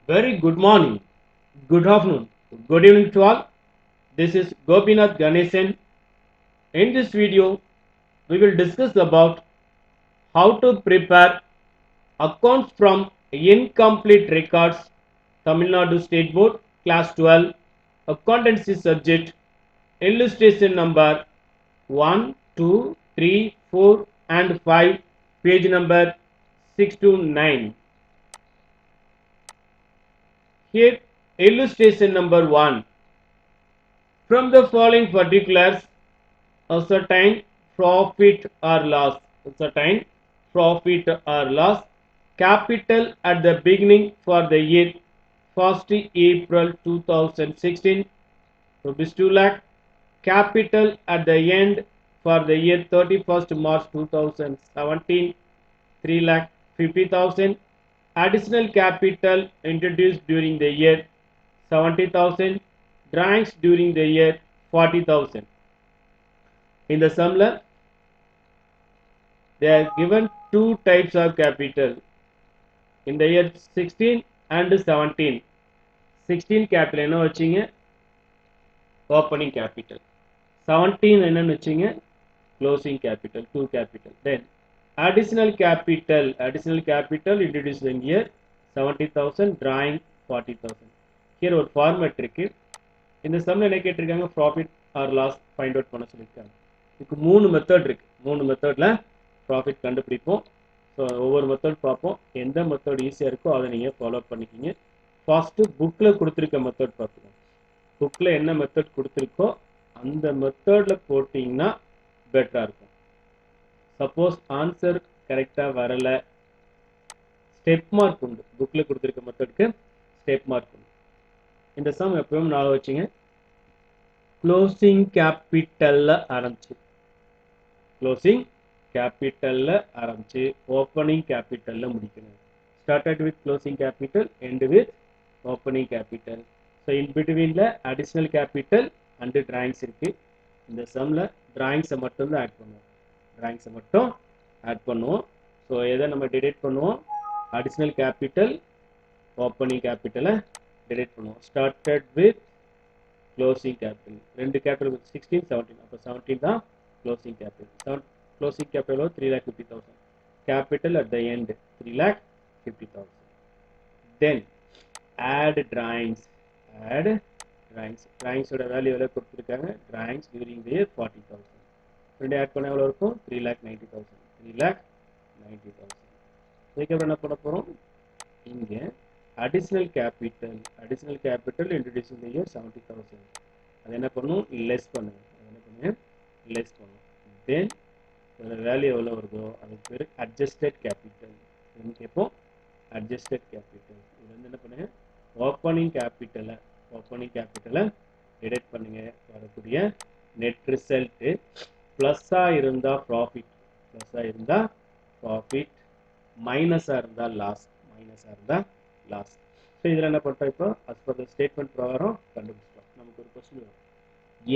Very good morning, good afternoon, good evening to all. This is Gopinath Ganesan. In this video, we will discuss about how to prepare accounts from incomplete records, Tamil Nadu State Board, Class 12, Accountancy subject, illustration number 1, 2, 3, 4 and 5, page number 6 to 9. Here, illustration number 1. From the following particulars, ascertain profit or loss. Ascertain profit or loss. Capital at the beginning for the year 1st April 2016 rupees 2 lakh. Capital at the end for the year 31st March 2017 3 lakh 50,000. Additional capital introduced during the year 70,000. Drawings during the year 40,000. In the sum, they are given two types of capital in the year 16 and 17. 16 capital என்ன வச்சீங்க opening capital, 17 என்னன்னு வச்சீங்க closing capital, two capital. Then additional capital introduced in year 70,000, drawing 40,000. Here ஒரு format இருக்கு. இந்த சம்ல என்ன கேட்டிருக்காங்க, profit or loss find out பண்ண சொல்லிருக்காங்க. இதுக்கு மூணு மெத்தட் இருக்கு. மூணு மெத்தட்ல ப்ராஃபிட் கண்டுபிடிப்போம். ஸோ ஒவ்வொரு மெத்தட் பார்ப்போம். எந்த மெத்தட் ஈஸியாக இருக்கோ அதை நீங்கள் ஃபாலோ பண்ணிக்கிங்க. ஃபர்ஸ்ட் புக்கில் கொடுத்துருக்க மெத்தட் பார்த்துக்கோங்க. புக்கில் என்ன மெத்தட் கொடுத்துருக்கோ அந்த மெத்தடில் போட்டிங்கன்னா பெட்டராக இருக்கும். சப்போஸ் ஆன்சர் கரெக்டாக வரலை, ஸ்டெப் மார்க் உண்டு. புக்கில் கொடுத்துருக்க மெத்தடுக்கு ஸ்டெப் மார்க் உண்டு. இந்த சம் எப்பவும் நாளை வச்சுங்க. க்ளோசிங் கேபிட்டலில் ஆரம்பிச்சு க்ளோசிங் கேபிட்டல்ல ஆரம்பிச்சு ஓப்பனிங் கேபிட்டல்ல முடிக்கணும். Started with closing capital, end with opening capital. So in பிட்வீன்ல அடிஷனல் கேபிட்டல் அண்ட் டிராயிங்ஸ் இருக்கு. இந்த சம்ல டிராயிங்ஸை மட்டும் தான் ஆட் பண்ணுவோம். டிராயிங்ஸை மட்டும் ஆட் பண்ணுவோம். ஸோ எதை நம்ம டிடெக்ட் பண்ணுவோம், அடிஷனல் கேபிட்டல், ஓப்பனிங் கேபிட்டலை டிடெக்ட் பண்ணுவோம். ஸ்டார்டட் வித் க்ளோசிங் கேபிட்டல், ரெண்டு கேபிட்டல் 16 17, அப்போ 17 தான் closing capital. Closing capital of 3,50,000. Capital at the end 3,50,000. Then add drawings. Drawings ஓட வேல்யூ எவ்வளவு கொடுத்திருக்காங்க, drawings during the year 40,000. ரெண்டு ஆட் பண்ண எவ்வளவு இருக்கும், 3,90,000. 3,90,000. இதுக்கு என்ன பண்ண போறோம், இங்க additional capital introduced in the year 70,000. அது என்ன பண்ணும், லெஸ் பண்ணுங்க. லெஸ் பண்ணும். Then வேல்யூ எவ்வளோ வருதோ அதுக்கு பேர் அட்ஜஸ்டட் கேபிட்டல். கேட்போம் அட்ஜஸ்டட் கேபிட்டல். இது வந்து என்ன பண்ணுங்க, ஓப்பனிங் கேபிட்டலை டிடெக்ட் பண்ணுங்க. வரக்கூடிய நெட் ரிசல்ட் ப்ளஸ்ஸா இருந்தா ப்ராஃபிட், மைனஸா இருந்தா லாஸ். ஸோ இதில் என்ன பண்ணுறோம், இப்போ அஸ் பர் த ஸ்டேட்மெண்ட் பிரகாரம் கண்டுபிடிச்சிட்டோம். நமக்கு ஒரு கொஸ்டின் வரும்,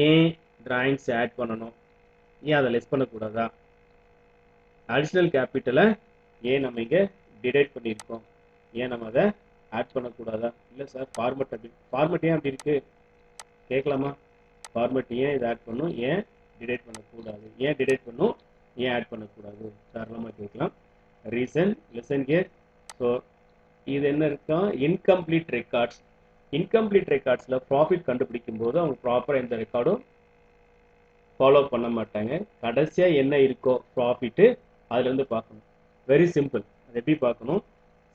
ஏன் டிராயிங்ஸ் ஆட் பண்ணணும், ஏன் அதை லெஸ் பண்ணக்கூடாதா, அடிஷனல் கேபிட்டலை ஏன் நம்ம இங்கே டிடெக்ட் பண்ணியிருக்கோம், ஏன் நம்ம அதை ஆட் பண்ணக்கூடாதா. இல்லை சார் ஃபார்மெட் ஏன் அப்படி இருக்கு கேட்கலாமா. ஃபார்மெட் ஏன் இதை ஆட் பண்ணும், ஏன் டிடெக்ட் பண்ணக்கூடாது, ஏன் ஆட் பண்ணக்கூடாது தாராளமாக கேட்கலாம். Reason listen care. ஸோ இது என்ன இருக்கா, இன்கம்ப்ளீட் ரெக்கார்ட்ஸில் ப்ராஃபிட் கண்டுபிடிக்கும் போது அவங்க ப்ராப்பராக எந்த ரெக்கார்டும் ஃபாலோ பண்ண மாட்டாங்க. கடைசியாக என்ன இருக்கோ ப்ராஃபிட்டு அதுலேருந்து பார்க்கணும். Very simple. அது எப்படி பார்க்கணும்,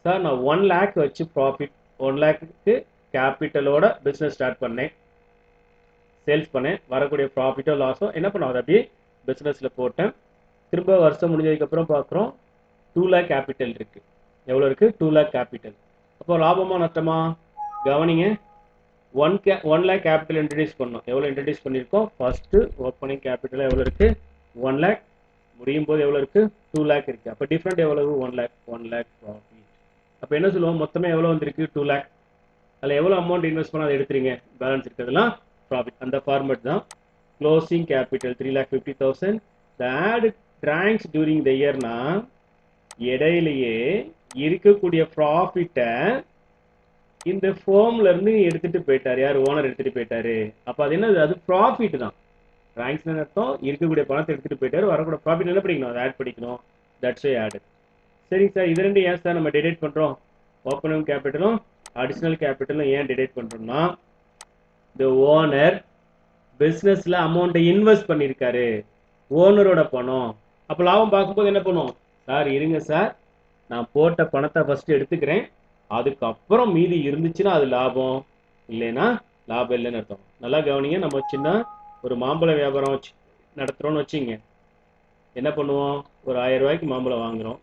சார் நான் 1 lakh வச்சு ப்ராஃபிட், 1 lakhக்கு கேபிட்டலோட பிஸ்னஸ் ஸ்டார்ட் பண்ணேன், சேல்ஸ் பண்ணேன், வரக்கூடிய ப்ராஃபிட்டோ லாஸோ என்ன பண்ணுவோம், அதை அப்படியே பிஸ்னஸில் போட்டேன். திரும்ப வருஷம் முடிஞ்சதுக்கப்புறம் பார்க்குறோம் 2 lakh கேபிட்டல் இருக்குது. எவ்வளோ இருக்குது, 2 lakh கேபிட்டல். அப்போ லாபமாக நஷ்டமா கவனிங்க. 1 lakh கேபிட்டல் இன்ட்ரடியூஸ் பண்ணோம். எவ்வளோ இன்ட்ரடியூஸ் பண்ணியிருக்கோம், ஃபர்ஸ்ட் ஓப்பனிங் கேபிட்டல் எவ்வளோ இருக்குது 1 lakh, முடியும் போது எவ்வளோ இருக்குது 2 lakh இருக்குது. அப்போ டிஃப்ரெண்ட் எவ்வளவு 1 lakh ப்ராஃபிட். அப்போ என்ன சொல்லுவோம், மொத்தமே எவ்வளோ வந்திருக்கு 2 lakh. அதில் எவ்வளோ அமௌண்ட் இன்வெஸ்ட் பண்ணால் அதை எடுத்துறீங்க, பேலன்ஸ் இருக்கிறதுலாம் ப்ராஃபிட். அந்த ஃபார்மேட் தான் closing capital 3,50,000. The add drawings during the இயர்னா இடையிலேயே இருக்கக்கூடிய ப்ராஃபிட்டை இந்த ஃபார்ம்ல இருந்து எடுத்துட்டு போயிட்டாரு, யார் ஓனர் எடுத்துட்டு போயிட்டாரு. அப்ப அது என்னது, அது ப்ராஃபிட் தான். டிராயிங்ஸ் அர்த்தம் இருக்கக்கூடிய பணத்தை எடுத்துட்டு போயிட்டாரு, வரக்கூட ப்ராஃபிட் என்ன படிக்கணும், அதை ஆட் பண்ணிக்கணும். That's why add. சரிங்க சார், இது ரெண்டு ஏன் சார் நம்ம டிடெக்ட் பண்றோம், ஓப்பனிங் கேபிட்டலும் அடிஷனல் கேபிட்டலும் ஏன் டிடெக்ட் பண்றோம்னா, இந்த ஓனர் பிசினஸ்ல அமௌண்ட்டை இன்வெஸ்ட் பண்ணியிருக்காரு, ஓனரோட பணம். அப்ப லாபம் பார்க்கும்போது என்ன பண்ணும், சார் இருங்க சார், நான் போட்ட பணத்தை ஃபர்ஸ்ட் எடுத்துக்கிறேன், அதுக்கப்புறம் மீதி இருந்துச்சுன்னா அது லாபம், இல்லைன்னா லாபம் இல்லைன்னு அர்த்தம். நல்லா கவனிங்க, நம்ம சின்ன ஒரு மாம்பழ வியாபாரம் வச்சு நடத்துறோம்னு வச்சுங்க. என்ன பண்ணுவோம், ஒரு 1000 ரூபாய்க்கு மாம்பழம் வாங்குறோம்,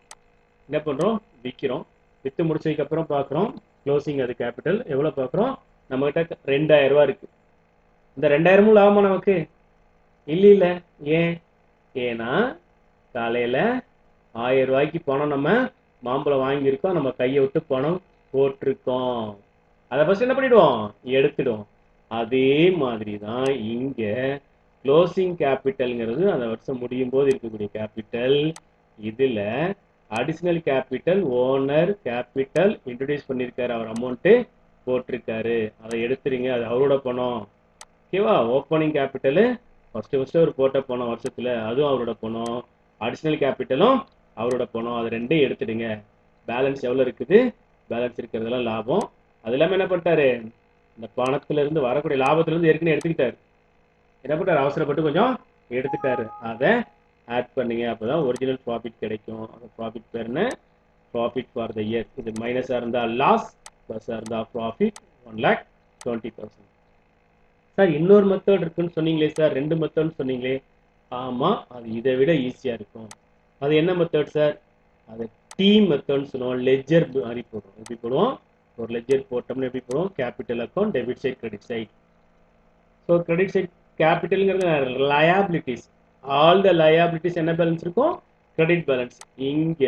என்ன பண்றோம், விற்கிறோம். வித்து முடிச்சதுக்கு அப்புறம் பார்க்குறோம் க்ளோசிங், அது கேபிட்டல் எவ்வளோ பார்க்குறோம், நம்மகிட்ட 2000 ரூபாய் இருக்கு. இந்த 2000 லாபமா நமக்கு இல்ல. ஏன், ஏன்னா காலையில 1000 ரூபாய்க்கு பணம் நம்ம மாம்பழம் வாங்கியிருக்கோம், நம்ம கையை விட்டு பணம் போட்டிருக்கோம், அதை ஃபர்ஸ்ட் என்ன பண்ணிடுவோம், எடுத்துடுவோம். அதே மாதிரி தான் இங்க க்ளோசிங் கேபிட்டல்ங்கிறது அந்த வருஷம் முடியும் போது இருக்கக்கூடிய கேபிட்டல். இதுல additional capital owner capital introduce பண்ணியிருக்காரு, அவர் அமௌண்ட் போட்டிருக்காரு, அதை எடுத்துறீங்க, அது அவரோட பணம். ஓகேவா, ஓப்பனிங் கேபிட்டல் ஃபர்ஸ்ட் அவர் போட்ட பணம் வருஷத்துல, அதுவும் அவரோட பணம். அடிஷனல் கேபிட்டலும் அவரோட பணம், அது ரெண்டையும் எடுத்துடுங்க. பேலன்ஸ் எவ்வளவு இருக்குது, பேலன்ஸ் இருக்கிறதெல்லாம் லாபம். அது இல்லாம என்ன பண்ணிட்டாரு, இந்த பணத்துல இருந்து வரக்கூடிய லாபத்துல இருந்து ஏற்கனவே எடுத்துக்கிட்டாரு. என்ன பண்ணாரு, அவசரப்பட்டு கொஞ்சம் எடுத்துட்டாரு, அதை ஆட் பண்ணுங்க, அப்பதான் ஒரிஜினல் ப்ராஃபிட் கிடைக்கும். அந்த ப்ராஃபிட் பேர் என்ன, ப்ராஃபிட் ஃபார் த இயர். இது மைனஸா இருந்தா லாஸ், பிளஸ்ஸா இருந்தா ப்ராஃபிட் 1,20,000. சார் இன்னொரு மெத்தட் இருக்குன்னு சொன்னீங்களே சார், 2 மெத்தட்னு சொன்னீங்களே. ஆமா, அது இதை விட ஈஸியா இருக்கும். அது என்ன மெத்தட் சார், அது டி மெத்தட்னு சொல்லுவோம். லெட்ஜர் மாதிரி போடுறோம். எப்படி போடுவோம், ஒரு லெட்ஜர் போட்டோம்னு எப்படி போடுவோம், capital account, debit side, credit side. So credit side கேபிட்டல்ங்கிறது லயபிலிட்டிஸ், ஆல் த லயபிலிட்டிஸ் என்ன பேலன்ஸ் இருக்கும், கிரெடிட் பேலன்ஸ். இங்க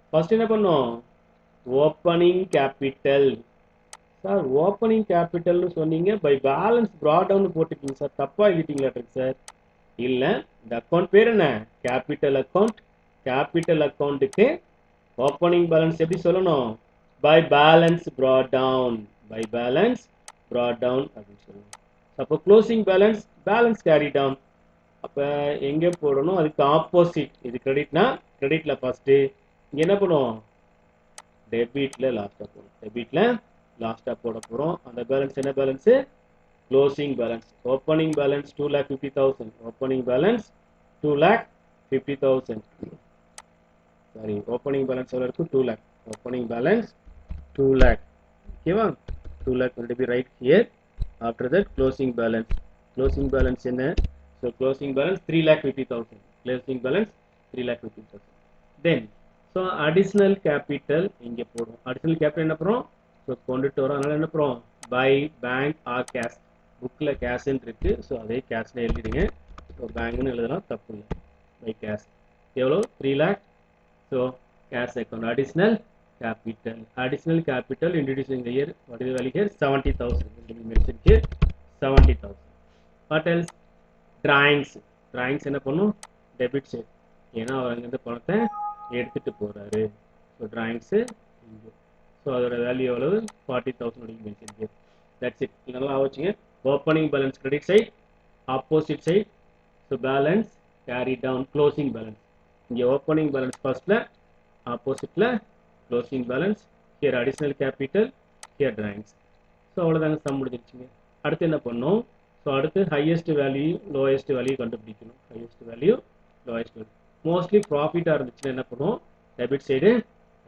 ஃபர்ஸ்ட் என்ன பண்ணும், ஓப்பனிங் கேபிட்டல். சார் ஓப்பனிங் கேபிட்டல்னு சொன்னீங்க, பை பேலன்ஸ் ப்ராட் டவுன் போட்டுட்டீங்க சார், தப்பா எழுதிட்டீங்களா சார். இல்ல, இந்த அக்கௌண்ட் பேர் என்ன, கேபிட்டல் அக்கௌண்ட். கேபிட்டல் அக்கௌண்ட்டுக்கு ஓப்பனிங் பேலன்ஸ் எப்படி சொல்லணும், by balance brought down, by balance brought down அப்படின்னு சொல்லணும். அப்போ closing balance, balance carry down. அப்ப எங்க போடணும், அதுக்கு ஆப்போசிட். இது கிரெடிட்னா கிரெடிட்ல ஃபர்ஸ்ட், இங்க என்ன பண்ணுவோம், டெபிட்ல லாஸ்டா போடும், டெபிட்ல லாஸ்டா போட போறோம். அந்த பேலன்ஸ் என்ன balance, closing balance. Opening balance 2,50,000, opening balance 2,50,000. Sorry, opening balance எவ்வளவு இருக்கு, 2 lakh. Opening balance 2 lakh. ஓகேவா, 2 lakh will be right here. After that closing balance, closing balance என்ன, so closing balance 3,50,000, closing balance 3,50,000. then so additional capital இங்க போடுவோம். additional capital என்ன பண்ணுறோம், so கொண்டுட்டு வரோம், அதனால என்ன பண்ணுறோம், by bank or cash. புக்கில் கேஷ்ன்னு இருக்கு, ஸோ அதே கேஷ்ல எழுதிடுங்க. ஸோ பேங்க்னு எழுதலாம், தப்பு இல்லை. பை கேஷ் எவ்வளோ, 3 lakh. So cash account, additional capital. Additional capital introduced in the year, what is the value here, 70,000. mentioned here 70,000. What else, drawings. drawings என்ன பண்ணும், debit side, ஏன்னா அவர் அங்கேருந்து பணத்தை எடுத்துட்டு போறாரு. ஸோ drawings இங்கே, ஸோ அதோட வேல்யூ எவ்வளவு, 40,000 mentioned here. That's it. நல்லா ஆச்சுங்க. Opening balance credit side, opposite side. So balance carry down, closing balance. இங்கே ஓப்பனிங் பேலன்ஸ் ஃபர்ஸ்ட்ல, ஆப்போசிட்ல closing balance, here additional capital, here drawings. So அவ்வளோதாங்க, சம் முடிஞ்சிருச்சுங்க. அடுத்து என்ன பண்ணோம், ஸோ அடுத்து ஹையஸ்ட் வேல்யூ லோயஸ்ட் வேல்யூ கண்டுபிடிக்கணும். Highest value lowest value. Mostly ப்ராஃபிட்டாக இருந்துச்சுன்னா என்ன பண்ணுவோம், டெபிட் சைடு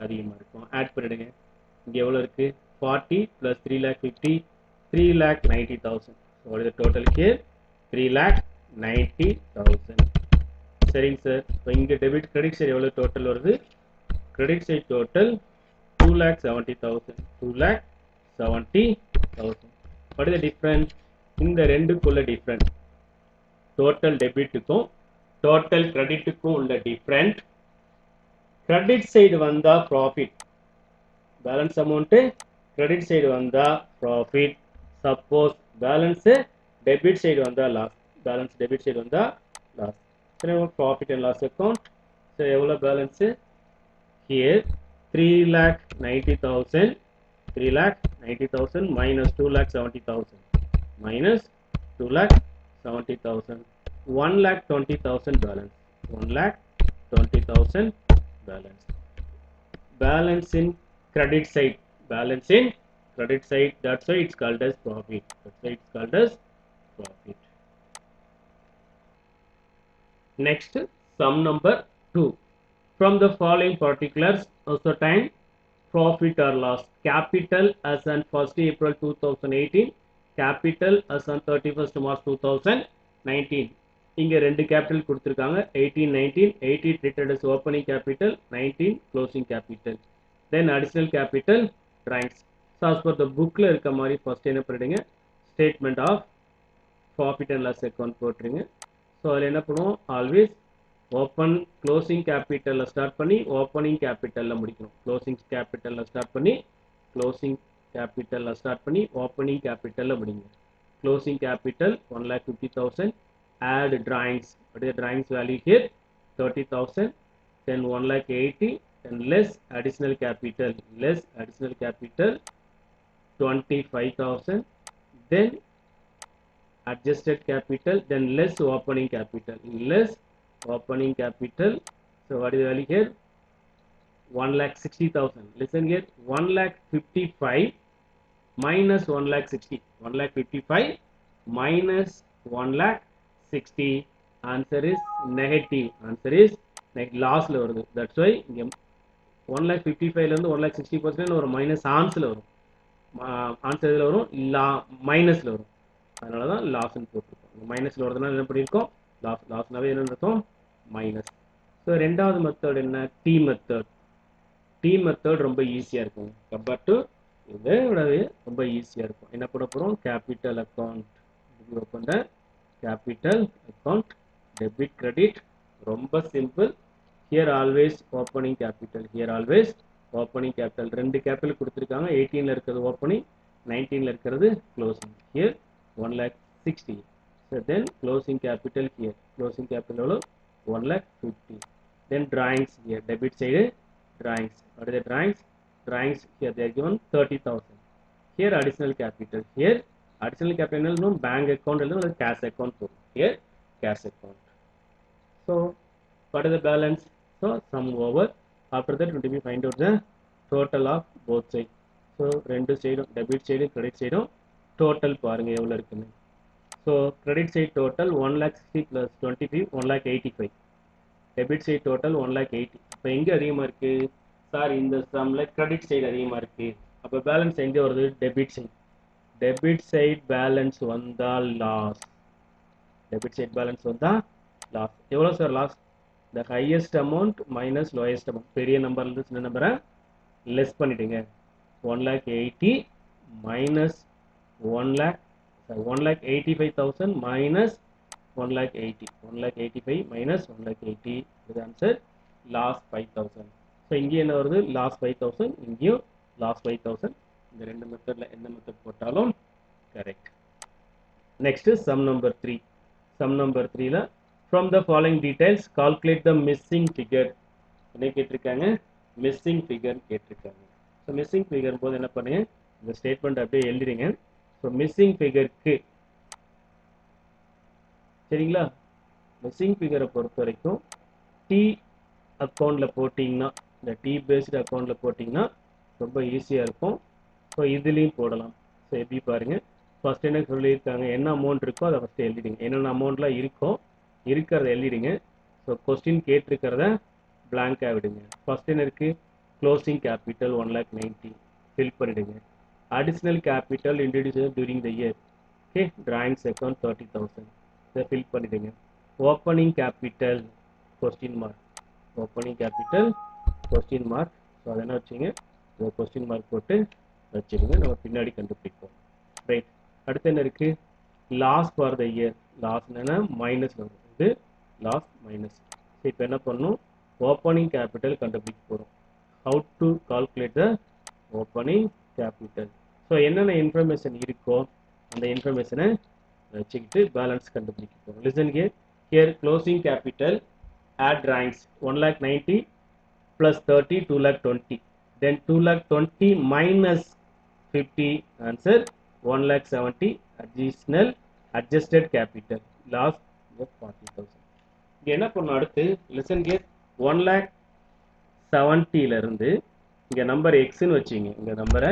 அதிகமாக இருக்கும், ஆட் பண்ணிடுங்க. இங்கே எவ்வளோ இருக்குது, 40 + 3,50,000, 3,90,000. ஸோ இது டோட்டல் கேர் 3,90,000. சரிங்க சார். இப்போ இங்கே டெபிட் கிரெடிட் சைடு எவ்வளோ டோட்டல் வருது, credit side total 2,70,000, 2,70,000. What is the difference, இந்த ரெண்டுக்குள்ள டிஃபரன்ஸ், டோட்டல் டெபிட்டுக்கும் டோட்டல் கிரெடிட்டுக்கும் உள்ள டிஃபரன்ஸ். கிரெடிட் சைடு வந்தா profit, balance amount credit side வந்தா profit. Suppose balance debit side வந்தா லாஸ், பேலன்ஸ் டெபிட் சைடு வந்தா loss. Profit and loss account. So எவ்வளோ balance, here 3,90,000 3,90,000 minus 2,70,000 minus 2,70,000 1,20,000 balance 1,20,000 balance balance in credit side that's why it's called as profit next sum number 2 from the following particulars ascertain profit or loss capital as on 1st April 2018 capital as on 31st March 2019 இங்க ரெண்டு capital கொடுத்திருக்காங்க 18 19 18 treated as opening capital 19 closing capital then additional capital drawings so as per the bookல இருக்க மாதிரி first என்ன பண்ணிடுங்க statement of profit and loss account போட்டுருங்க so அதில் என்ன பண்ணுவோம் always open closing capital start பண்ணி opening capital முடிக்கணும் closing capital start பண்ணி opening capital முடிங்க closing capital 1,50,000 add drawings what is the drawings value here 30,000 then 1,80,000 then less additional capital 25,000 then adjusted capital then less opening capital so what is the value here 1,60,000 listen here 1,55,000 minus 1,60,000 1,55,000 minus 1,60,000 answer is negative loss la varudhu that's why inga 1,55,000 la irundhu 1,60,000 ஒரு minus answer la varum answer edula varum minus la varum அதனால தான் loss னு போட்டுருக்கோம் மைனஸ்ல வரதுனால என்ன பண்ணிருக்கோம் லாஸ்னாவே என்ன அர்த்தம் மைனஸ் ஸோ ரெண்டாவது மெத்தட் என்ன டி மெத்தட் ரொம்ப ஈஸியா இருக்கும் கம்பேர் டு இதை விடவே ரொம்ப ஈஸியா இருக்கும் என்ன பண்ண போறோம் capital account open the capital account debit credit ரொம்ப simple here always opening capital ரெண்டு கேபிட்டல் கொடுத்துருக்காங்க 18ல இருக்கிறது ஓப்பனிங் 19ல இருக்கிறது closing here 1,60,000 so then closing capital here 1,50,000 then drawings here debit side drawings what are the drawings here they are given 30,000 here additional capital no bank account or cash account here cash account so what is the balance so sum over after that we will find out the total of both sides so ரெண்டு சைடும் debit side credit side total பாருங்க எவ்வளவு இருக்குன்னு so credit side total 1,60,000 plus 25 1,85,000 debit side total 1,80,000 அப்ப எங்க அதிகமா இருக்கு sir இந்த சம்ல credit side அதிகமா இருக்கு அப்ப பேலன்ஸ் எங்க வருது debit side balance வந்தா loss எவ்வளவு sir loss the highest amount minus lowest amount பெரிய நம்பர்ல இருந்து சின்ன நம்பரை less பண்ணிடுங்க 1,80,000 minus 1,85,000 minus 1,85,000 minus 1,80,000 is answer loss 5,000 so இங்க என்ன வருது loss 5,000 இங்கேயும் loss 5,000 இந்த ரெண்டு மெத்தட்ல எந்த மெத்தட் போட்டாலும் கரெக்ட் நெக்ஸ்ட் sum number 3 ல from the following details calculate the missing figure என்ன கேட்டிருக்காங்க missing figure கேட்டிருக்காங்க so missing figure போது என்ன பண்ணுங்க இந்த ஸ்டேட்மென்ட் அப்படியே எழுதிடுங்க so missing figure க்கு சரிங்களா missing figure பொறுத்த வரைக்கும் T அக்கவுண்ட்ல போடிங்கனா இந்த T based அக்கவுண்ட்ல போடிங்கனா ரொம்ப ஈஸியா இருக்கும் so இதுலயும் போடலாம் so எப்படி பாருங்க ஃபர்ஸ்ட் என்ன சொல்லிருக்காங்க என்ன அமௌண்ட் இருக்கோ அத ஃபர்ஸ்ட் எழுதிடுங்க என்னென்ன அமௌண்ட்லாம் இருக்கோ இருக்கறத எழுதிடுங்க so क्वेश्चन கேட்டிருக்கிறத blank ஆ விடுங்க ஃபர்ஸ்ட் என்ன இருக்கு க்ளோசிங் கேபிட்டல் 1,90,000 ஃபில் பண்ணிடுங்க additional capital introduced during the year okay drawings account 30,000 so fill பண்ணிடுங்க opening capital question mark so அதன வச்சீங்க ஒரு question mark போட்டு வச்சிடுங்க நம்ம பின்னாடி கண்டுபிடிப்போம் ரைட் அடுத்து என்ன இருக்கு loss for the year loss என்னன்னா மைனஸ் வரும் இது loss மைனஸ் இப்போ என்ன பண்ணனும் opening capital கண்டுபிடிக்க போறோம் how to calculate the opening capital so என்னென்ன இன்ஃபர்மேஷன் இருக்கோ அந்த இன்ஃபர்மேஷனை வச்சுக்கிட்டு பேலன்ஸ் கண்டுபிடிக்க போறோம் listen here closing capital add drawings 1,90,000 plus 30 2,20,000 then 2,20,000 minus 50 answer 1,70,000 additional adjusted capital loss of 40,000. இங்க என்ன பண்ணணும் அடுத்து listen here 1,70,000 ல இருந்து இங்க நம்பர் x ன்னு வச்சீங்க இங்க நம்பரை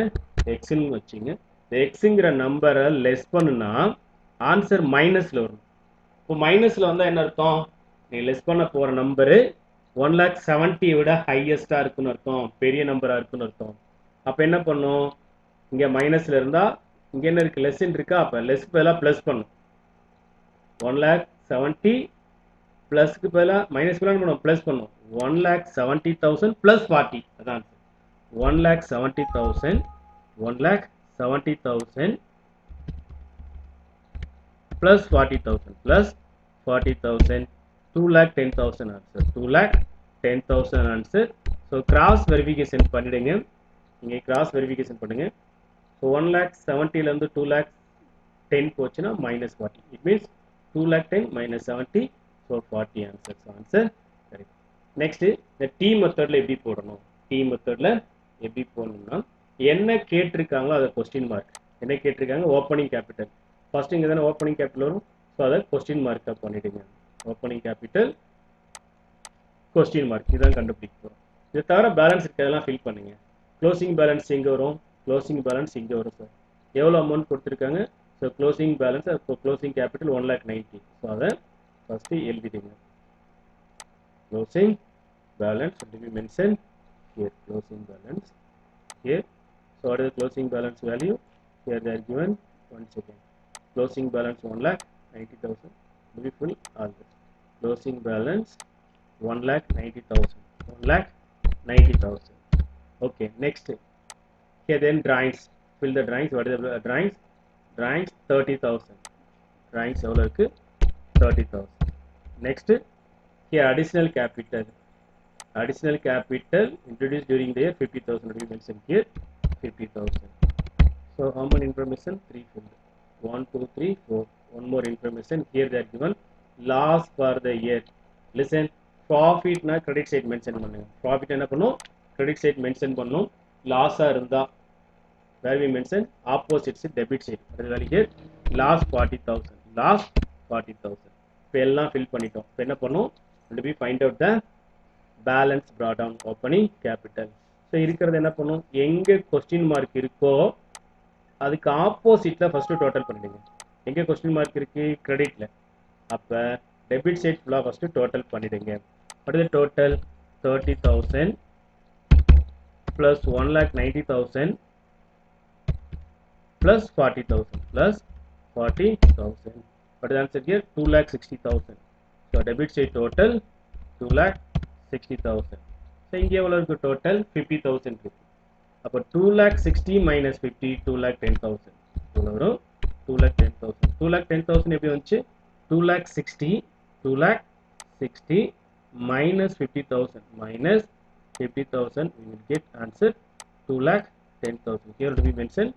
x ன்னு வச்சீங்க இந்த xங்கற நம்பரை லெஸ் பண்ணுனா ஆன்சர் மைனஸ்ல வரும் இப்போ மைனஸ்ல வந்தா என்ன அர்த்தம் நீ லெஸ் பண்ண போற நம்பர் 1,70,000 விட ஹையஸ்டா இருக்குன்னு அர்த்தம் பெரிய நம்பரா இருக்குன்னு அர்த்தம் அப்ப என்ன பண்ணும் இங்க மைனஸ்ல இருந்தா இங்க என்ன இருக்கு லெஸ் இருக்கா அப்ப லெஸ்க்கு பதிலா பிளஸ் பண்ணும் 1,70,000 பிளஸ்க்கு பதிலா மைனஸ் பதிலா பண்ணும் பிளஸ் பண்ணும் 1,70,000 பிளஸ் 40 அதான் 1,70,000 plus 40,000 plus 40,000 2,10,000 answer 2,10,000 answer so cross verification பண்ணிடுங்க இங்க cross verification பண்ணுங்க so 1,70,000 ல இருந்து 2,10,000 போச்சுனா -40 it means 2,10,000 minus 70 so 40 answer correct next the t methodல எப்படி போடணும் t methodல எப்படி போடணும்னா என்ன கேட்டிருக்காங்களோ அத क्वेश्चन மார்க் என்ன கேட்டிருக்காங்க ஓபனிங் கேபிட்டல் ஃபர்ஸ்ட் இங்க தான ஓபனிங் கேபிட்டல் வரும் சோ அத क्वेश्चन மார்க்கா பண்ணிடுங்க ஓபனிங் கேபிட்டல் क्वेश्चन மார்க் இதான் கண்டுபிடிக்க போறோம் இது தவிர பேலன்ஸ் இருக்கதெல்லாம் ஃபில் பண்ணுங்க க்ளோசிங் பேலன்ஸ் எங்க வரும் க்ளோசிங் பேலன்ஸ் இங்க வரும் சார் எவ்வளவு அமௌண்ட் கொடுத்திருக்காங்க சோ க்ளோசிங் பேலன்ஸ் அப்போ க்ளோசிங் கேபிட்டல் 1,90,000 சோ அத ஃபர்ஸ்ட் எழுதிடுங்க closing balance should be mentioned here closing balance here so what is the closing balance value here they are given one second closing balance 1,90,000 to be full all this closing balance 1,90,000 1,90,000 okay next here then drawings fill the drawings what is the drawings 30,000 drawings எவ்வளவு இருக்கு 30,000 next here additional capital introduced during the year 50,000 we mentioned here 50,000 so how many information 3 filled 1 2 3 4 one more information here they are given loss for the year listen profit na credit side mention பண்ணுங்க profit என்ன பண்ணும் credit side mention பண்ணும் loss ஆ இருந்தா where we mention opposite side debit side அதுல here loss 40,000 இப்போ எல்லாம் fill பண்ணிட்டோம் இப்போ என்ன பண்ணும் we find out the balance brought down opening capital so இருக்கிறது என்ன பண்ணும் எங்க क्वेश्चन மார்க் இருக்கோ அதுக்கு ஆப்போசிட்ல ஃபர்ஸ்ட் டோட்டல் பண்ணிடுங்க எங்க क्वेश्चन மார்க் இருக்கு கிரெடிட்ல அப்ப டெபிட் சைடு ஃபுல்லா ஃபர்ஸ்ட் டோட்டல் பண்ணிடுங்க அடுத்து total 30,000 plus 1,90,000 plus 40,000 what is the answer here 2,60,000 so debit side total 2,60,000 so இங்க எவ்வளவு இருக்கு டோட்டல் 50,000 இருக்கு அப்ப 2,60,000 minus 50 2,10,000 எவ்வளவு வரும் 2,10,000 எப்படி வந்துச்சு 2,60,000 minus 50,000 we will get answer 2,10,000 here to be mentioned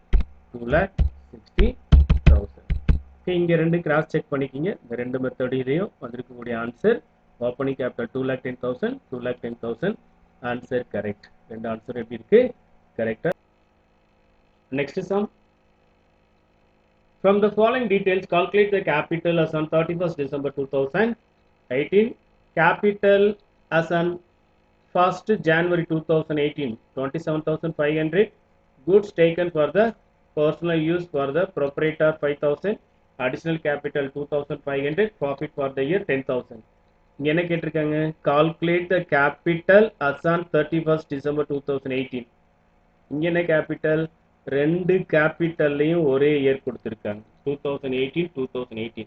2,60,000 okay இங்க ரெண்டு கிராஸ் செக் பண்ணிக்கீங்க இந்த ரெண்டு மெத்தடிலயும் வந்திருக்கக்கூடிய answer opening capital 2,10,000 answer correct ரெண்டு ஆன்சர் எப்படி இருக்கு correct next sum from the following details calculate the capital as on 31st December 2018 capital as on 1st January 2018 27,500 goods taken for the personal use for the proprietor 5,000 additional capital 2,500 profit for the year 10,000 இங்க என்ன கேட்டிருக்காங்க calculate the capital as on 31st December 2018 இங்க என்ன capital ரெண்டு கேபிட்டல்லையும் ஒரே year கொடுத்திருக்காங்க 2018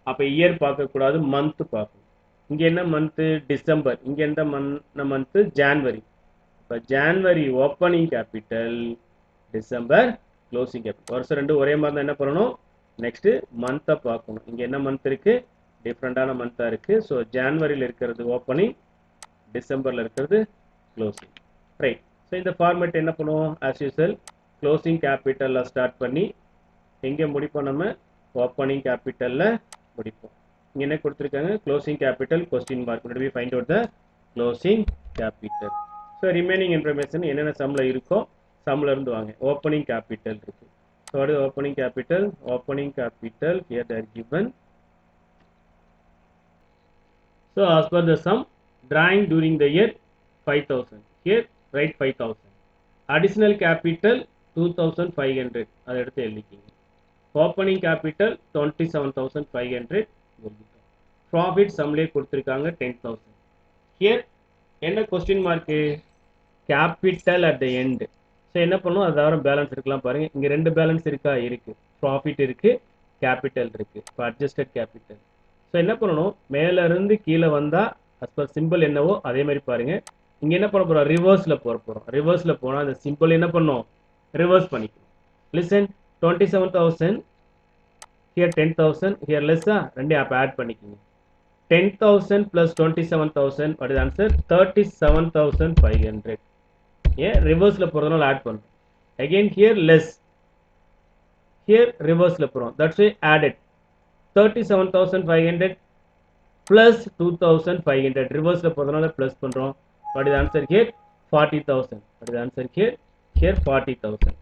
அப்ப year பார்க்க கூடாது மந்த் பார்க்கணும் இங்க என்ன மந்த் டிசம்பர் இங்க என்ன மந்த் ஜனவரி அப்ப ஜனவரி ஓபனிங் கேபிட்டல் டிசம்பர் க்ளோசிங் கேபிட்டல் வருஷம் ரெண்டு ஒரே மாதிரி தான் என்ன பண்ணணும் நெக்ஸ்ட் மந்த்தை பார்க்கணும் இங்க என்ன மந்த் இருக்கு டிஃபரெண்டான மந்தா இருக்கு ஸோ ஜனவரியில் இருக்கிறது ஓப்பனிங் டிசம்பர்ல இருக்கிறது க்ளோசிங் ரைட் ஸோ இந்த ஃபார்மேட் என்ன பண்ணுவோம் ஆஸ் யூஸ்வல் க்ளோசிங் கேபிட்டலில் ஸ்டார்ட் பண்ணி எங்கே முடிப்போம் நம்ம ஓப்பனிங் கேபிட்டலில் முடிப்போம் இங்கே என்ன கொடுத்துருக்காங்க closing capital question mark we find out the closing capital so remaining information என்னென்ன சம்மில் இருக்கோ சம்ல இருந்து வாங்க. ஓப்பனிங் கேபிட்டல் இருக்கு. So what is opening capital? Opening capital here they are given. So as per the sum, drawing during the year 5,000. Here write 5,000. Additional capital 2,500. அதை எடுத்து எழுதிக்கீங்க. Opening capital 27,500. Profit sumலே கொடுத்திருக்காங்க 10,000. Here என்ன question mark? Capital at the end. So என்ன பண்ணும், அது தவிர balance இருக்கலாம் பாருங்க. இங்க ரெண்டு பேலன்ஸ் இருக்கா? இருக்கு. ப்ராஃபிட் இருக்கு, கேபிட்டல் இருக்கு. இப்போ அட்ஜஸ்டட் கேபிட்டல். ஸோ என்ன பண்ணணும், மேல இருந்து கீழே வந்தா அஸ் பர் சிம்பிள் என்னவோ அதே மாதிரி பாருங்க. இங்க என்ன பண்ண போறோம், ரிவர்ஸ்ல போறோம். ரிவர்ஸ்ல போனா அந்த சிம்பிள் என்ன பண்ணும், ரிவர்ஸ் பண்ணிக்கணும். லிசன், 27,000 ஹியர் 10,000 ஹியர் லெஸ்ஸா, ரெண்டு அப்ப ஆட் பண்ணிக்கோங்க. 10,000 plus 27,000, what is the answer? 37,500. Yeah, reverse la போறதுனால add பண்ணும். Again here less, here reverse la போறோம். That's why added 37,500 plus 2,500. Reverse la போறதுனால plus பண்றோம். What is the answer here? 40,000. What is the answer here? Here 40,000.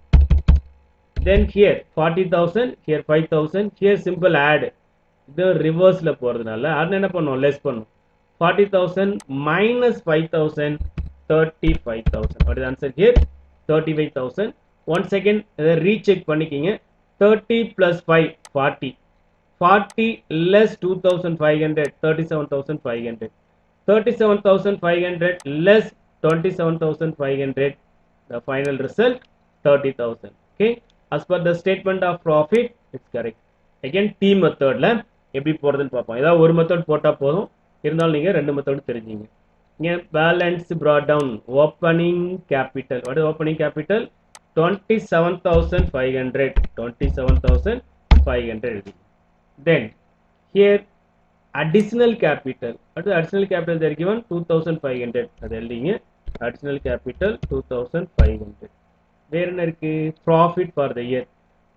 Then here 40,000, here 5,000, here simple add. இது ரிவர்ஸ்ல போறதுனால அது என்ன பண்ணும், லெஸ் பண்ணும். 40,000 minus 5,000, 35,000. What is the answer here? 35,000. Once again recheck பண்ணிக்கீங்க. 30 plus 5, 40. 40 less 2,500, 37,500. 37,500 less 27,500. The final result 30,000. Okay. As per the statement of profit, it's correct. Again T மெத்தட்ல எப்படி போறதுன்னு பார்ப்போம். ஏதாவது ஒரு மெத்தட் போட்டா போதும், இருந்தாலும் நீங்க ரெண்டு மெத்தட் தெரிஞ்சுங்க. இங்க balance brought down, opening capital. What is opening capital? 27,500. 27,500. Then here additional capital. What is additional capital? They are given 2,500. அது எழுதிங்க. Additional capital 2,500. வேற என்ன இருக்கு? Profit for the year.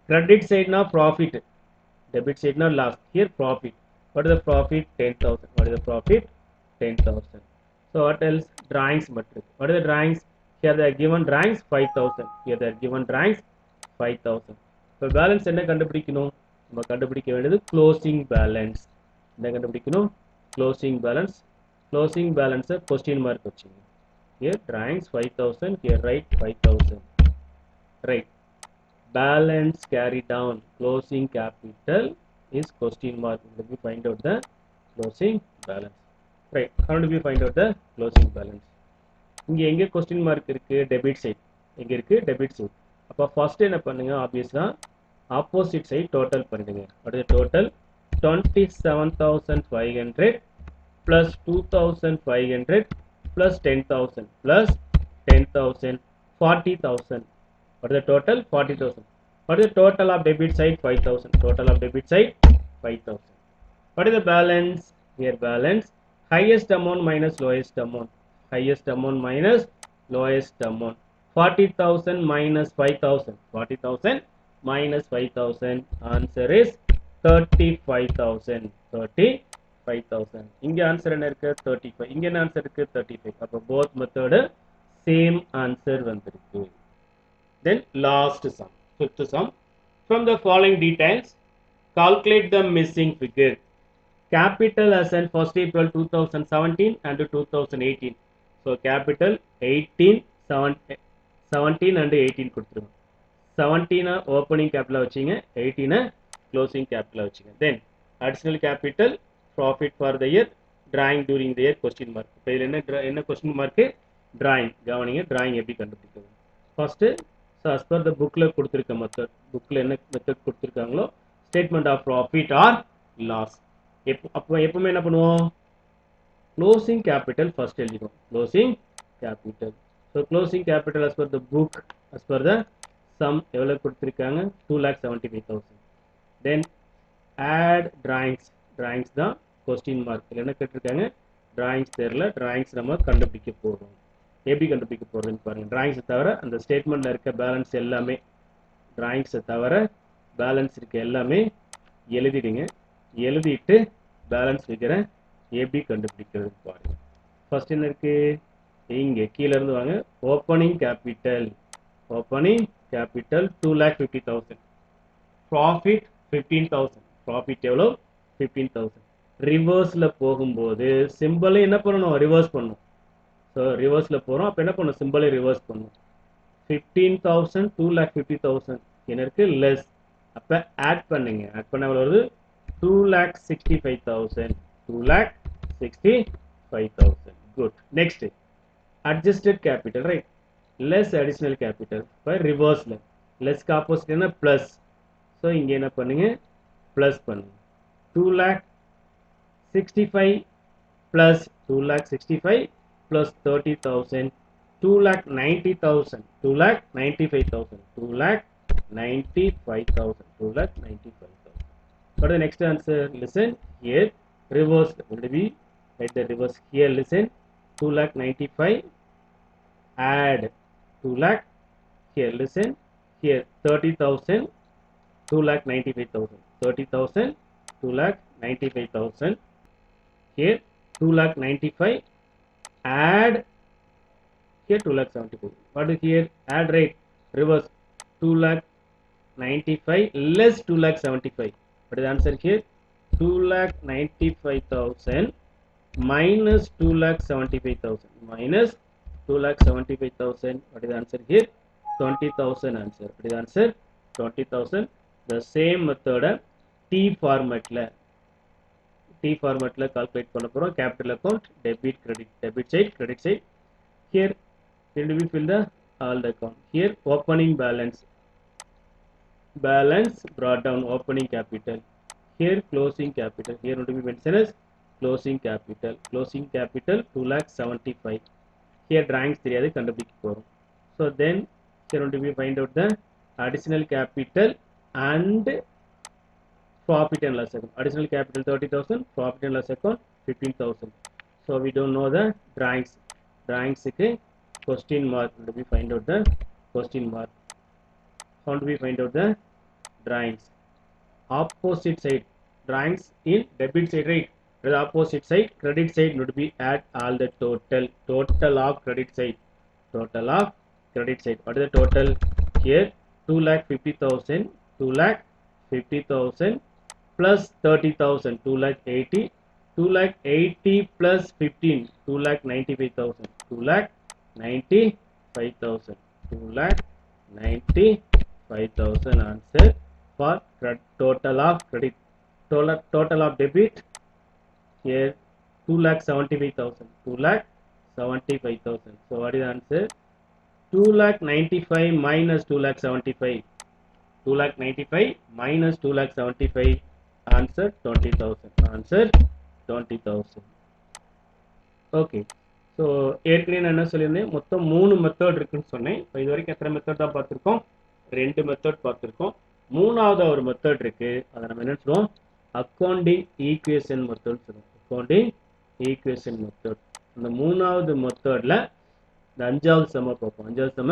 Credit side na profit, debit side na loss. Here profit. What is the profit? 10,000. What is the profit? 10,000. So what else? Drawings matrix. What are the drawings? Here they are given drawings 5,000. Here they are given drawings 5,000. So balance என்ன கண்டுபிடிக்கணும், நம்ம கண்டுபிடிக்க வேண்டியது closing balance. என்ன கண்டுபிடிக்கணும்? Closing balance. Closing balance question mark வச்சுங்க. Here drawings 5,000. Here write 5,000. Right. Balance carried down, closing capital is question mark. Let me find out the closing balance. Right, how do we find out the closing balance? இங்க எங்க question mark இருக்கு? Debit side. எங்க இருக்கு? Debit side. அப்ப first என்ன பண்ணுங்க, obviously opposite side total பண்ணிடுங்க. What is the total? 27,500 plus 2,500 plus 10,000 plus 10,000, 40,000. What is the total? 40,000. What is the total of debit side? 5,000. Total of debit side 5,000. What is the balance? Here balance highest amount minus lowest amount. Highest amount minus lowest amount. 40,000 minus 5,000. 40,000 minus 5,000. Answer is 35,000. 35,000. இங்க answer என்ன இருக்கு? 35. இங்க என்ன answer இருக்கு? 35. அப்ப both method same answer வந்திருக்கு. Then last sum, fifth sum. From the following details, calculate the missing figure. Capital as in 1st April 2017 and 2018. So capital 18, 17 and 18 கொடுத்துருங்க. 17 opening capital வச்சிங்க, 18 closing capital வச்சிங்க. Then additional capital, profit for the year, drawing during the year, question mark. இப்போ இதில் என்ன question mark? Drawing. கவனிங்க, drawing எப்படி கண்டுபிடிக்கிறது. First, so as per the bookல கொடுத்திருக்க method, bookல என்ன method கொடுத்திருக்காங்களோ, statement of profit or loss. அப்போ எப்பவுமே என்ன பண்ணுவோம், closing capital first எழுதிடும். Closing capital. So closing capital as per the book, as per the sum எவ்வளவு கொடுத்திருக்காங்க? 2,75,000. Then add drawings. Drawings தான் question mark. என்ன கேட்டிருக்காங்க? Drawings தெரியல, drawings நம்ம கண்டுபிடிக்க போறோம். எப்படி கண்டுபிடிக்க போறதுன்னு பாருங்க. டிராயிங்ஸ் தவிர அந்த ஸ்டேட்மெண்ட்ல இருக்க பேலன்ஸ் எல்லாமே, டிராயிங்ஸ் தவிர பேலன்ஸ் இருக்க எல்லாமே எழுதிடுங்க. எழுதிட்டு பேலன்ஸ் ஃபிகரை எப்படி கண்டுபிடிக்கிறது பாருங்க. ஃபர்ஸ்ட் என்ன இருக்கு? இங்க கீழ இருந்து வாங்க. Opening capital. opening capital 2,50,000, profit 15,000, profit எவ்வளோ 15,000. ரிவர்ஸ்ல போகும்போது சிம்பிளை என்ன பண்ணணும், ரிவர்ஸ் பண்ணணும். ஸோ ரிவர்ஸ்ல போகிறோம், அப்போ என்ன பண்ணணும், சிம்பிளை ரிவர்ஸ் பண்ணணும். 15,000 2,50,000 என்ன இருக்கு, லெஸ். அப்போ ஆட் பண்ணுங்க, ஆட் பண்ண எவ்வளோ வருது, 2,65,000, 2,65,000. Good. Next adjusted capital, right? Less additional capital. இப்போ ரிவர்ஸ்ல லெஸ்க்கு ஆப்போசிட் என்ன, பிளஸ். ஸோ இங்கே என்ன பண்ணுங்க, பிளஸ் பண்ணுங்க. 2,65,000 plus 2,65,000 plus 30,000, 2,90,000, 2,95,000, 2,95,000, 2,95,000. What is the next answer? Listen here. Reverse. Will be at the reverse here. Listen. 2,95,000. Add 2 lakh. Here listen. Here 30,000. 2,95,000. 30,000. 2,95,000. Here 2,95,000. Add here 2,75,000. What is here? Add rate. Reverse. 2,95,000 less 2,75,000. What is the answer here? 2,95,000 minus 2,75,000. Minus 2,75,000. What is the answer here? 20,000 answer. What is the answer? 20,000. The same method T format la calculate பண்ண போறோம். Capital account, debit, credit, debit side, credit side. Here we fill the all the account. Here opening balance brought down, opening capital. Here closing capital. Here to be mentioned as closing capital. Closing capital 2,75,000. Here drawings தெரியாது, கண்டுபிடிக்க போறோம். So then here to be find out the additional capital and profit and loss account. Additional capital 30,000, profit and loss account 15,000. So we don't know the drawings. Drawings okay, question mark. Do we find out the question mark? How do we find out the drawings? Opposite side drawings in debit side, right? The opposite side credit side would be add all the total of credit side. Total of credit side. What is the total here? 2,50,000, 2,50,000 plus 30,000, 2,80,000, 2,80,000 plus 15, 2,95,000, 2,95,000, 2,95,000 answer for total of credit. Total of debit here 2,75,000, 2,75,000. So what is the answer? 2,95,000 minus 2,75,000. 2,95,000 minus 2,75,000. Answer 20,000. Answer 20,000. Okay. So ஏற்கனவே நான் என்ன சொல்லியிருந்தேன், மொத்தம் 3 method இருக்குன்னு சொன்னேன். இப்போ இது வரைக்கும் எத்தனை மெத்தட் தான் பார்த்துருக்கோம்? 2 மெத்தட் பார்த்துருக்கோம். மூணாவது ஒரு மெத்தட் இருக்கு, அதை நம்ம என்ன சொல்லுவோம், அக்கௌண்டிங் ஈக்குவேஷன் மெத்தட் சொல்லுவோம். Accounting equation method. அந்த மூணாவது மெத்தட்ல இந்த 5வது சம்ம பார்ப்போம். 5வது சம்ம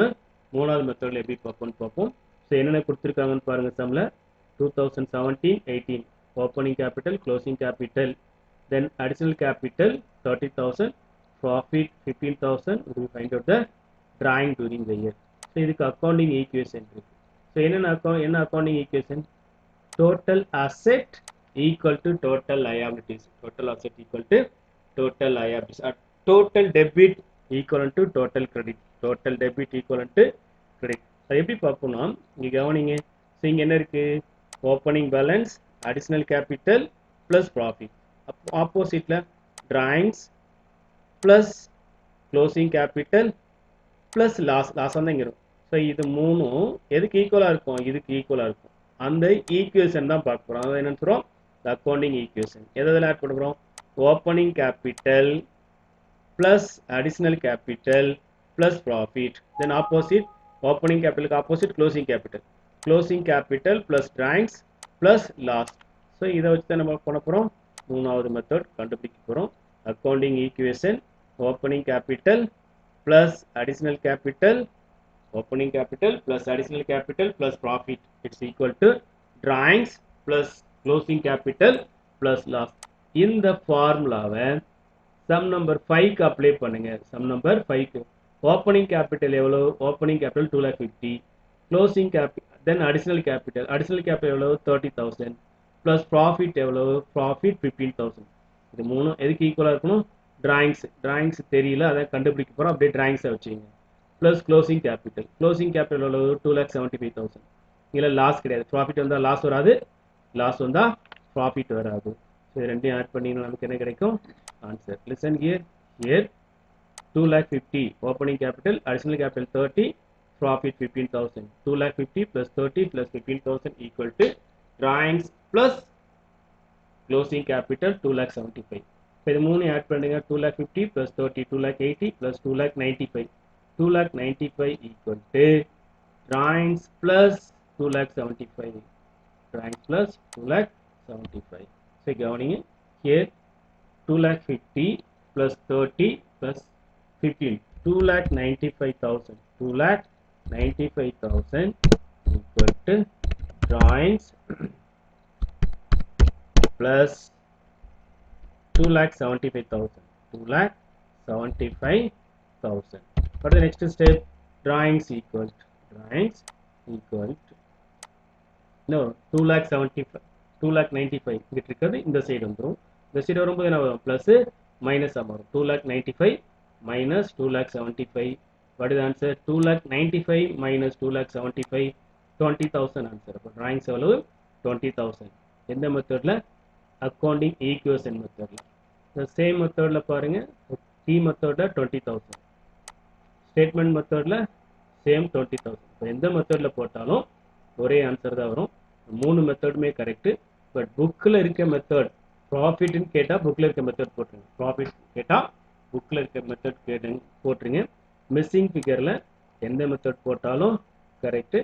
மூணாவது மெத்தட்ல எப்படி பார்ப்போம்னு பார்ப்போம். ஸோ என்னென்ன கொடுத்துருக்காங்கன்னு பாருங்க. சம்மில் 2017-18 opening capital, closing capital, then additional capital 30,000, profit 15,000. we will find out the drawing during the year. So இதுக்கு accounting equation இருக்கு. So என்ன accounting equation? Total asset equal to total liabilities. Total asset equal to total liabilities. Total debit equivalent to total credit. Total debit equivalent to credit. அது எப்படி பார்ப்போம்னா, இங்க கவனிங்க. So இங்க என்ன இருக்கு, opening balance, additional capital plus profit. ஆப்போசிட்ல drawings plus closing capital plus loss வந்து இங்க இருக்கும். ஸோ இது மூணும் எதுக்கு ஈக்குவலா இருக்கும், இதுக்கு ஈக்குவலா இருக்கும். அந்த ஈக்குவேஷன் தான் பார்க்க போறோம். அது என்னன்னு சொல்றோம், அக்கௌண்டிங் ஈக்குவேஷன். எதில் ஆட் பண்ண போறோம், opening capital plus additional capital plus profit. Then opposite, opening capital opposite closing capital. Closing capital plus drawings plus loss. So இதை வச்சு தான் நம்ம பண்ண போறோம், மூணாவது மெத்தட் கண்டுபிடிக்க போறோம். Accounting equation, opening capital plus additional capital, opening capital plus additional capital plus profit. It's equal to drawings plus closing capital plus loss. இந்த ஃபார்முலாவை சம் நம்பர் 5க்கு அப்ளை பண்ணுங்க. சம் நம்பர் 5க்கு ஓப்பனிங் கேபிட்டல் எவ்வளோ? Opening capital 2,50,000. Closing தென் additional capital எவ்வளோ? 30,000 plus profit எவ்வளோ? Profit 15,000. இது மூணும் எதுக்கு ஈக்குவலாக இருக்கணும்? டிராயிங்ஸ் தெரியல, அதை கண்டுபிடிக்க போகிறோம். அப்படியே டிராயிங்ஸை வச்சுங்க. ப்ளஸ் க்ளோசிங் கேபிட்டல் எவ்வளோ? 2,75,000. இதில் லாஸ் கிடையாது. ப்ராஃபிட் வந்தால் லாஸ் வராது, லாஸ் வந்தால் ப்ராஃபிட் வராது. ஸோ ரெண்டையும் ஆட் பண்ணிங்கன்னா நமக்கு என்ன கிடைக்கும்? Answer. Listen here 2,50,000 opening capital, additional capital 30, profit 15,000. 2,50,000 plus 30 plus 15,000 equal to drawings plus closing capital 2,75,000. இப்போ இது மூணு ஆட் பண்ணுங்க. 2,50,000 plus 30 2,80,000 plus 2,95,000. 2,95,000 equal to drawings plus 2,75,000. Drawings plus 2,75,000. So கவனிங்க, here 2,50,000 plus 30 plus 15, 2,95,000. 2,95,000 equal to drawings plus 2,75,000. 2,75,000. For the next step, drawings equal to 2,95,000 இங்கிட்டு இருக்கிறது இந்த side வந்துடும். இந்த சைடு வரும்போது என்ன வரும்? பிளஸ் மைனஸ் வரும். 2,95,000 minus 2,75,000. What is the answer? 2,95,000 minus 2,75,000, 20,000 answer. அப்போ drawings எவ்வளவு? 20,000. எந்த மெத்தட்ல? அக்கௌண்டிங் ஈக்குவேஷன் மெத்தட்ல. சேம் மெத்தட்ல பாருங்க, டி மெத்தட்ல 20,000, ஸ்டேட்மெண்ட் மெத்தட்ல சேம் 20,000. இப்போ எந்த மெத்தட்ல போட்டாலும் ஒரே ஆன்சர் தான் வரும். மூணு மெத்தடுமே கரெக்ட். பட் புக்கில் இருக்க மெத்தட் ப்ராஃபிட்னு கேட்டால் புக்கில் இருக்க மெத்தட் போட்டுருங்க. ப்ராஃபிட் கேட்டால் புக்கில் இருக்க மெத்தட் போட்டுருங்க. மிஸ்ஸிங் ஃபிகரில் எந்த மெத்தட் போட்டாலும் கரெக்டு.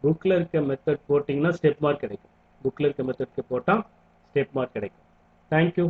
புக்கில் இருக்க மெத்தட் போட்டிங்கன்னா ஸ்டெப் மார்க் கிடைக்கும். புக்கில் இருக்க மெத்தட்க்கு போட்டால் ஸ்டெப் மார்க் கிடைக்கும். தேங்க்யூ.